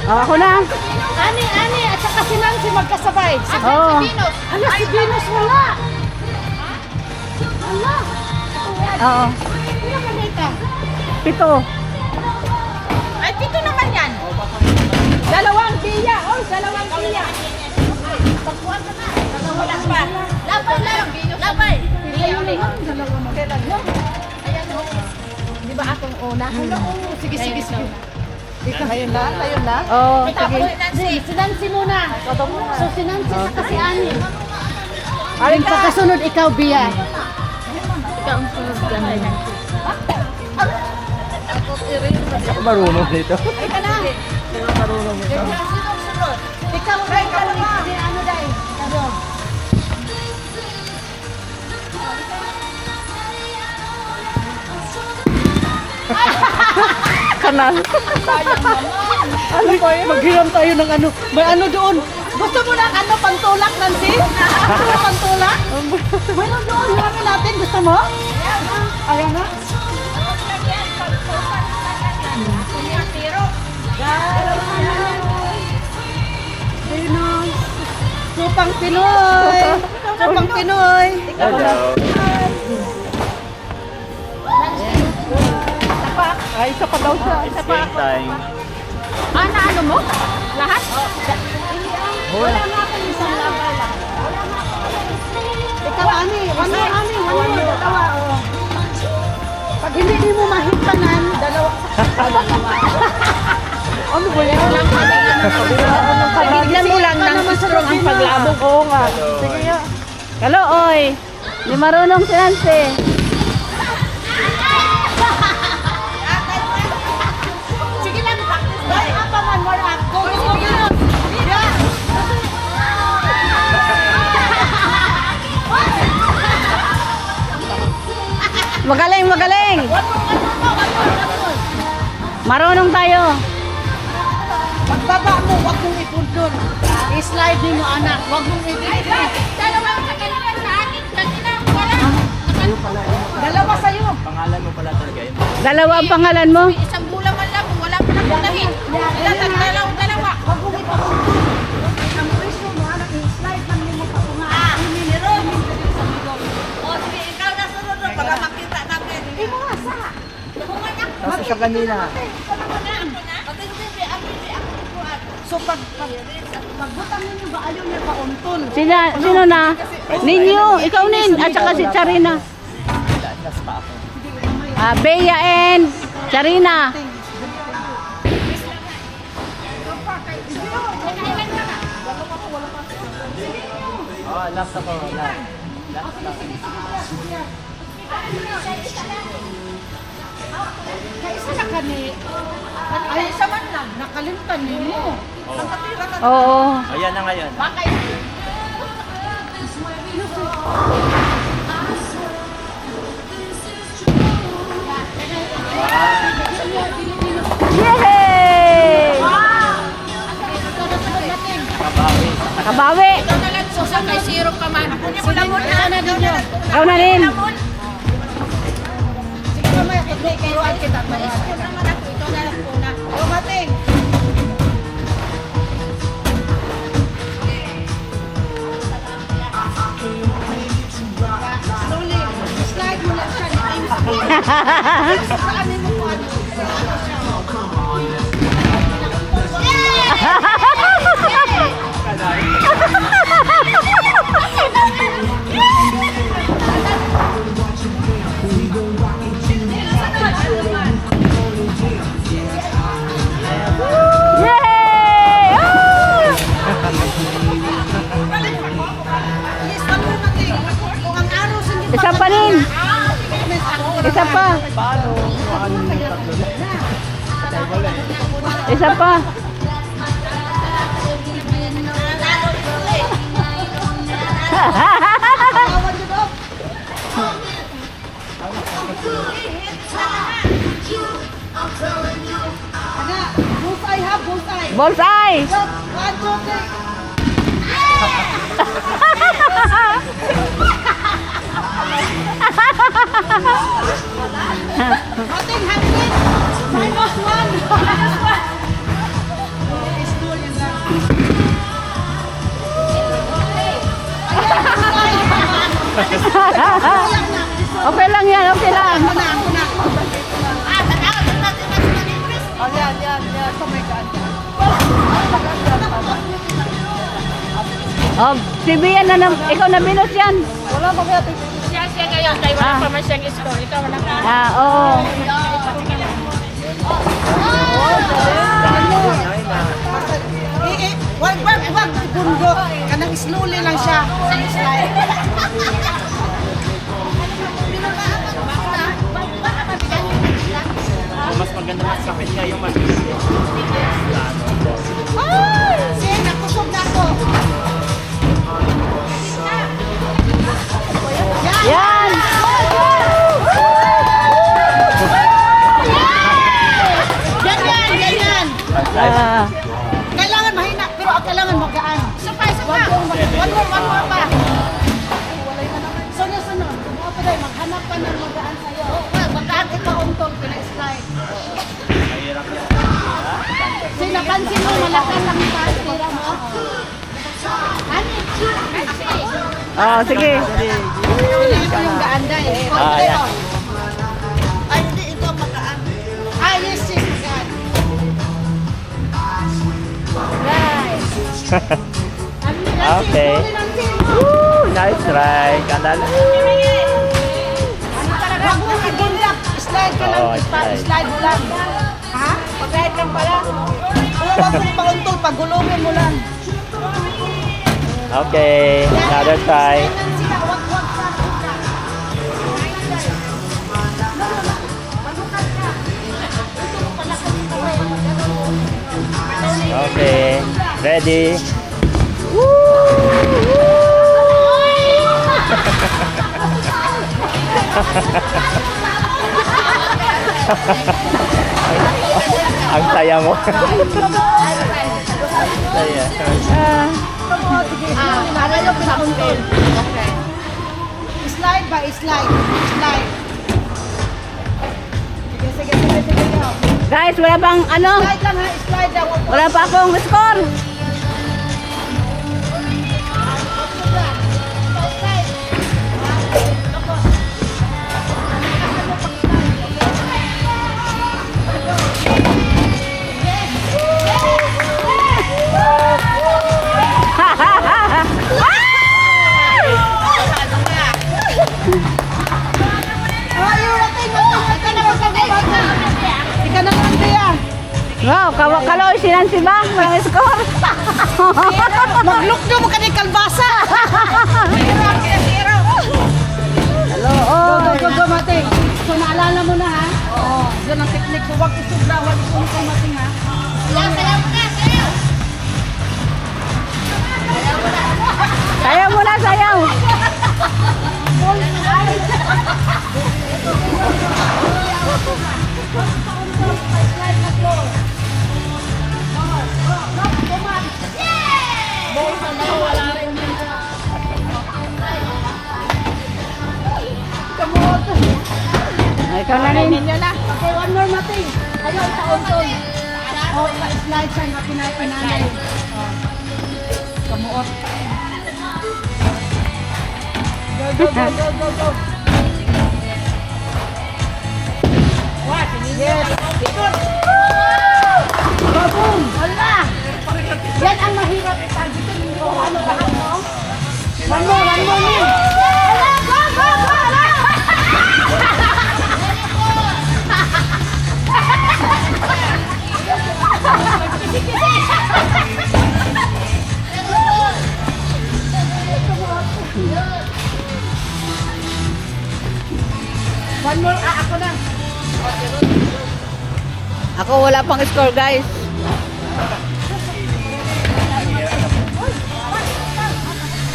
Ako na. Ani, at saka si Nancy magkasabay. Oo. Venus. Hala, si Venus wala. Hala. Oo. Wala ka dito. 7. Ay, pito naman yan. Dalawang tiya. Oh, dalawang tiya. Pagkuhan ka na. Wala pa. Lapay lang. Lapay. Tiya ulit. Dalawa na. Ayan o. Di ba akong una? Sige. Ikaw, ayun na. Oo, Ikaw, sige. si Nancy muna. So, si Nancy saka si Ani. Aling pagkasunod, ikaw, Bia. Ikaw ang sunod ka na. Ako marunong dito. Ikaw na. Marunong dito. Ikaw, ni ano dahil. Ano? Kanal. Ano ba yun? Maghiram tayo ng ano. May ano doon. Gusto mo ng ano, pantulak, Nancy? Gusto mo pantulak? Mayroon doon, hiramin natin. Gusto mo? Ayan na. Supang Pinoy. Supang Pinoy. Hello. Ay, isa pa daw siya. It's game time. Na ano mo? Lahat? Wala. Isang laban lang. Ikaw, Ani. Ano, dalawa. Oh. Pag hindi mo mahitanan, dalawa. Ano ba yan? Bigyan mo lang ng strong ang paglabog. Oo nga. Sige nga. Kalo, oy. Di marunong si Nancy. Sige lang, practice. Apa man, more up. Go. Yeah. Magaling. Marunong tayo. Pagbaba mo, wag mong ipundon. I-slide din mo, anak. Wag mong ipundon. Dalawa sa'yo. Pangalan mo pala talaga yun. Dalawa ang pangalan mo. Isang bulan man lang, wala pa nang unahin. Dalawa. Wag mong ipundon. Ang presyo mo, anak, i-slide man mo pa kung nga. Meron. O, sige, ikaw na sunod ron para makita namin. Imo nga, sa. Kasi siya kanina. So pagbutang ninyo ba ayaw niya pauntun? Sino na? Ninyo. Ikaw nin. At saka si Charina. Nas pa ako. Bea and Charina. Oh, last ako. Last. Kaisa na kani. Ay, isa man lang. Nakalimtan ninyo. Nakatira ka. Oo. Ayan na ngayon. Bakay. Yay! Kabawi. Nakabawi. Ikaw na lang, Susan, kay Sirop ka man. Sige na ninyo. Ikaw na rin. Sige mamaya, turuan kita. Ikaw naman ako, ikaw na lang po na. Dumating. Slowly, slide mo lang siya. Saan mo po ano? Yay! Ah! Yes, wag mo natin. Kung ang araw sa hindi Isa pa rin. Isa pa. Isa pa. Bullseye ha, bullseye. Bullseye. One, two, three. Ating hangin. Minus one. Okay lang yan, okay lang. Oh, yan. So, my God. Oh, si Bian na, ikaw na binot yan. Wala ba kaya ito? Siya ngayon, kaya wala pa man siyang score. Ikaw wala ka. Oo. Wag, bundok. Kanang slowly lang siya. Slide. Kung mas maganda mas sakit kayo mas Ay! Sige, nakusog na ako. Yan! Ganyan. Ah, Kailangan mahina, pero ang kailangan magaan. Isa pa. One more pa. Sunod. Ano pa tayo, maghanap ka ng magaan sa'yo. Magaan ikaw untol, pina-slide. mahirap yan. Napansin mo, malakas ang tira mo. oh, sige. Ito yung gaan dahil. Ayan. Ay, hindi. Ito ang magaan. Ay, yes, magaan. Okay. Woo! Nice try. Kandala. Huwag mo i-gulap. Slide ka lang. Oo, slide. Slide mo lang. Ha? Pag-slide lang pala. Huwag mo pauntol. Pagulungin mo lang. Okay. Another try. Huwag sa. Okay. Ready? Ang saya mo. Saya. Para yung pinauntol. Okay. Slide ba? Slide. Sige. Guys, wala bang ano? Slide lang ha. Slide lang. Wala pa akong score. Wow, kaloy sinan si Bang, walang score. Maglukdo mo ka ni kalbasa. Hello, Go, Mating. So, naalala mo na ha? Oo. Yan ang technique. So, huwag isubra, huwag isubra, Mating ha? Sayaw muna, sayaw. Ay, ikaw na rin. Okay, one more, Mating. Ayaw, itaon-ton. Oh, pa-slide siya na pinay-pinanay. Kamuot. Go. Yes. Ikot. Boom. Hala. Yan ang mahirap. Targetin mo. Ano ba mo? One more, Min. Hala, go. One more, ako na. Ako wala pang score, guys.